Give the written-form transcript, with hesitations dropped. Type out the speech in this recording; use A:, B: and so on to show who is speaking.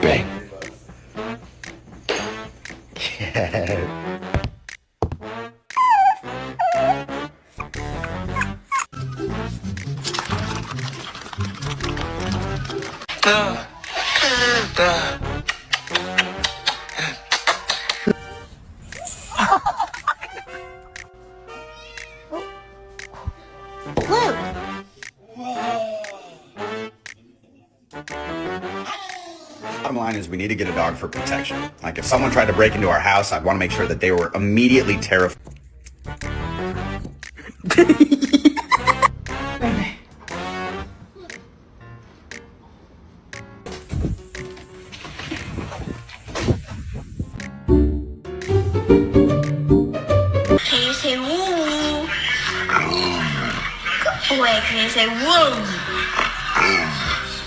A: Bang. Yeah. Bottom line is we need to get a dog for protection. Like if someone tried to break into our house, I'd want to make sure that they were immediately terrified.
B: Can you say woo? Wait, can you say woo?